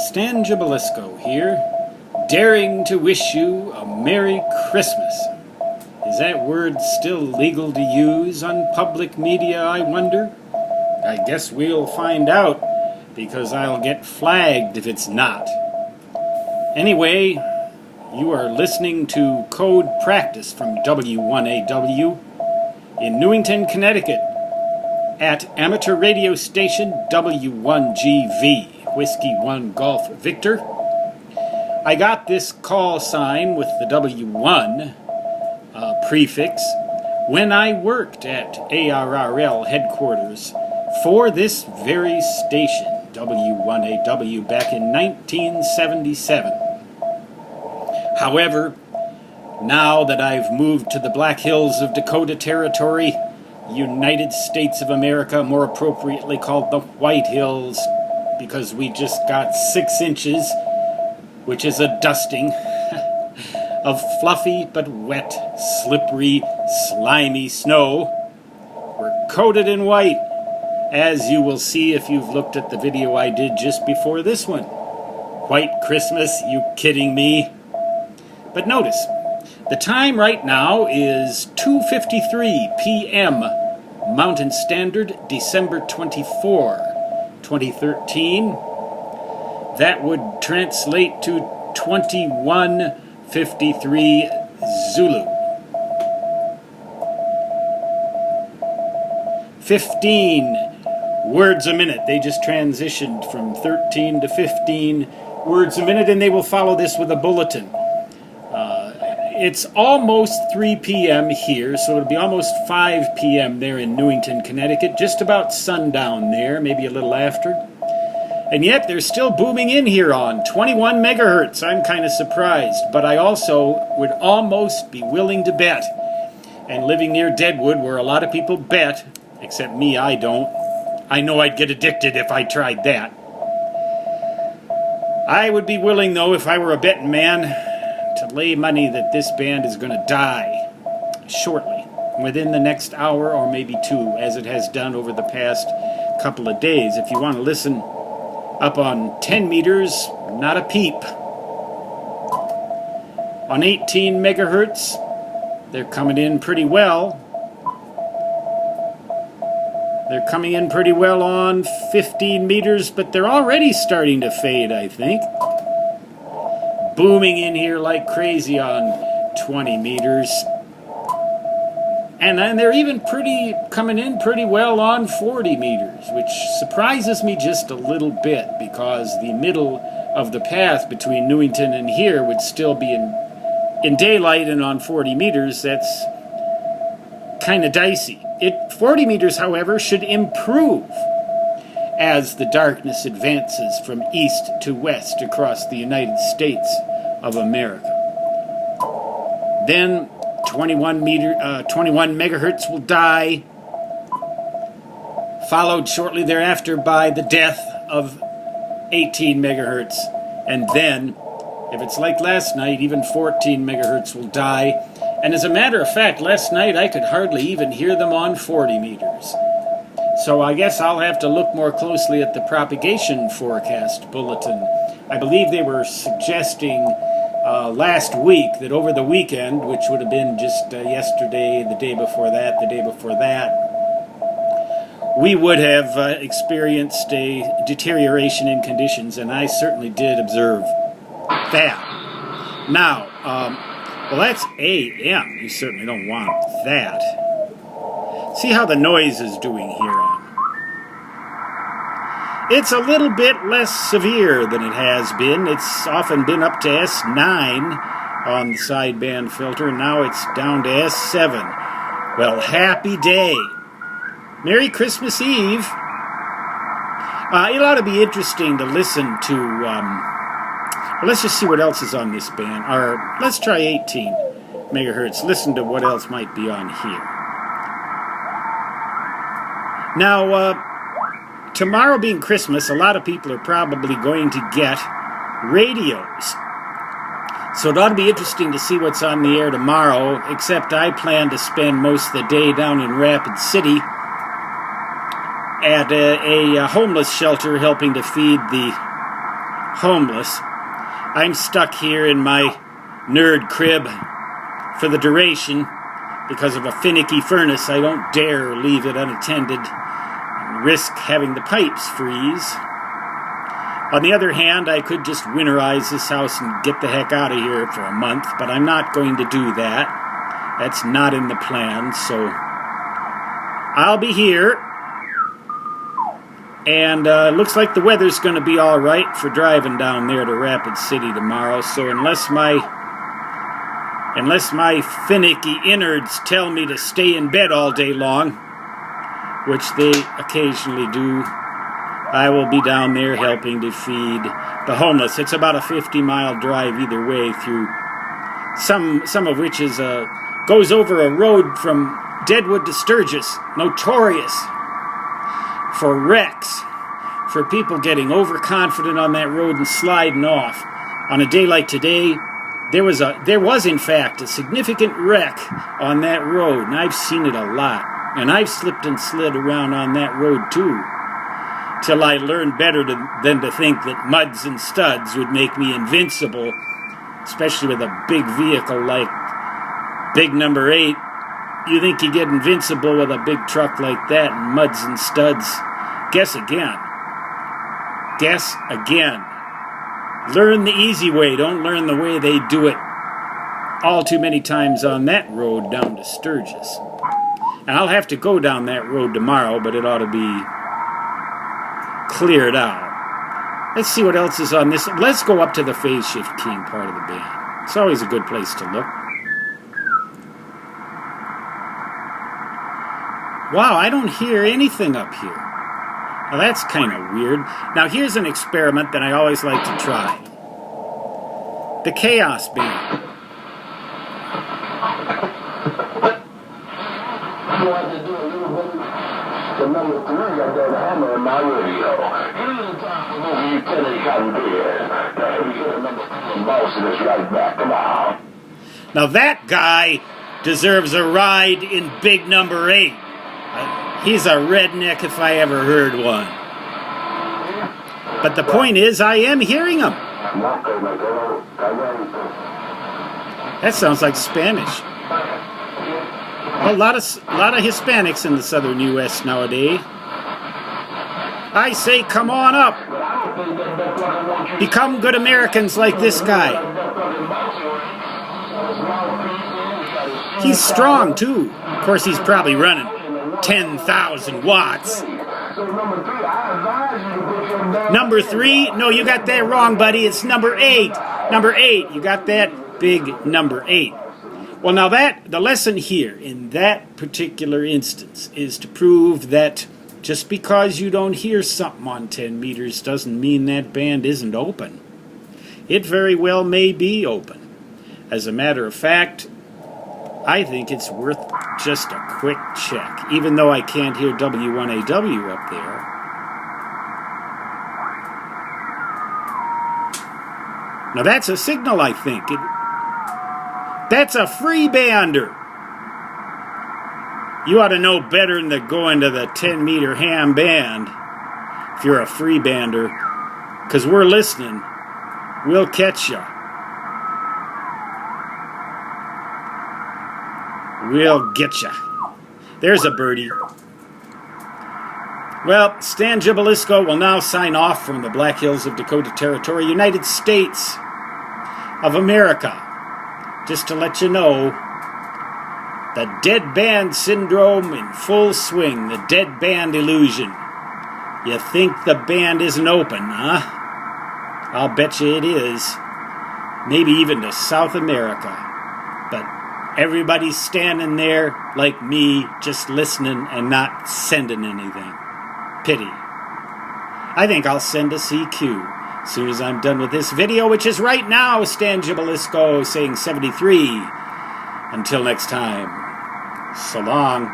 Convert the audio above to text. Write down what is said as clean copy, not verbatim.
Stan Gibilisco here, daring to wish you a Merry Christmas. Is that word still legal to use on public media, I wonder? I guess we'll find out, because I'll get flagged if it's not. Anyway, you are listening to Code Practice from W1AW in Newington, Connecticut, at amateur radio station W1GV. Whiskey 1 Golf Victor. I got this call sign with the W1 prefix when I worked at ARRL headquarters for this very station, W1AW, back in 1977. However, now that I've moved to the Black Hills of Dakota Territory, United States of America, more appropriately called the White Hills, because we just got 6 inches, which is a dusting, of fluffy but wet, slippery, slimy snow. We're coated in white, as you will see if you've looked at the video I did just before this one. White Christmas, you kidding me? But notice, the time right now is 2:53 p.m. Mountain Standard, December 24, 2013. That would translate to 21:53 Zulu. 15 words a minute. They just transitioned from 13 to 15 words a minute, and they will follow this with a bulletin. It's almost 3 p.m. here, so it'll be almost 5 p.m. there in Newington, Connecticut, just about sundown there, maybe a little after. And yet they're still booming in here on 21 megahertz. I'm kind of surprised, but I also would almost be willing to bet, and living near Deadwood where a lot of people bet, except me, I don't. I know I'd get addicted if I tried that. I would be willing, though, if I were a betting man, to lay money that this band is going to die shortly, within the next hour or maybe 2, as it has done over the past couple of days. If you want to listen up on 10 meters, not a peep. On 18 megahertz, they're coming in pretty well. They're coming in pretty well on 15 meters, but they're already starting to fade, I think. Booming in here like crazy on 20 meters. And then they're even coming in pretty well on 40 meters, which surprises me just a little bit, because the middle of the path between Newington and here would still be in daylight, and on 40 meters, that's kind of dicey. 40 meters, however, should improve as the darkness advances from east to west across the United States of America. Then 21 megahertz will die, followed shortly thereafter by the death of 18 megahertz. And then, if it's like last night, even 14 megahertz will die. And as a matter of fact, last night I could hardly even hear them on 40 meters. So I guess I'll have to look more closely at the propagation forecast bulletin. I believe they were suggesting last week that over the weekend, which would have been just yesterday, the day before that, we would have experienced a deterioration in conditions, and I certainly did observe that. Now, well, that's AM. You certainly don't want that. See how the noise is doing here on. It's a little bit less severe than it has been. It's often been up to S9 on the sideband filter. Now it's down to S7. Well, happy day. Merry Christmas Eve. It ought to be interesting to listen to... well, let's just see what else is on this band. Or let's try 18 megahertz. Listen to what else might be on here. Now, tomorrow being Christmas, a lot of people are probably going to get radios. So it ought to be interesting to see what's on the air tomorrow, except I plan to spend most of the day down in Rapid City at a homeless shelter helping to feed the homeless. I'm stuck here in my nerd crib for the duration because of a finicky furnace. I don't dare leave it unattended and risk having the pipes freeze. On the other hand, I could just winterize this house and get the heck out of here for a month, but I'm not going to do that. That's not in the plan, so I'll be here. And looks like the weather's going to be all right for driving down there to Rapid City tomorrow, so unless my finicky innards tell me to stay in bed all day long, which they occasionally do, I will be down there helping to feed the homeless. It's about a 50-mile drive either way through some of which is goes over a road from Deadwood to Sturgis, notorious for wrecks, for people getting overconfident on that road and sliding off. On a day like today, there was in fact a significant wreck on that road, and I've seen it a lot. And I've slipped and slid around on that road too, till I learned better than to think that muds and studs would make me invincible, especially with a big vehicle like big number 8. You think you get invincible with a big truck like that and muds and studs? Guess again. Guess again. Learn the easy way. Don't learn the way they do it all too many times on that road down to Sturgis. And I'll have to go down that road tomorrow, but it ought to be cleared out. Let's see what else is on this. Let's go up to the Phase Shift King part of the band. It's always a good place to look. Wow, I don't hear anything up here. Now that's kind of weird. Now here's an experiment that I always like to try. The Chaos Band. Number 3, I got a hammer in my radio. Here's the time for movie utility cotton beer. The heavy hitter number 3 Boston is right back. Come on. Now that guy deserves a ride in big number 8. He's a redneck if I ever heard one. But the point is, I am hearing him. That sounds like Spanish. A lot of Hispanics in the southern U.S. nowadays. I say, come on up. Become good Americans like this guy. He's strong, too. Of course, he's probably running 10,000 watts. Number 3? No, you got that wrong, buddy. It's number 8. Number 8. You got that big number 8. Well, now the lesson here in that particular instance is to prove that just because you don't hear something on 10 meters doesn't mean that band isn't open. It very well may be open. As a matter of fact, I think it's worth just a quick check, even though I can't hear W1AW up there. Now that's a signal, I think. That's a free bander. You ought to know better than to go into the 10-meter ham band if you're a free bander, because we're listening. We'll catch ya. We'll get ya. There's a birdie. Well, Stan Gibilisco will now sign off from the Black Hills of Dakota Territory, United States of America. Just to let you know, the dead band syndrome in full swing, the dead band illusion. You think the band isn't open, huh? I'll bet you it is. Maybe even to South America. But everybody's standing there like me, just listening and not sending anything. Pity. I think I'll send a CQ. As soon as I'm done with this video, which is right now, Stan Gibilisco saying 73. Until next time, so long.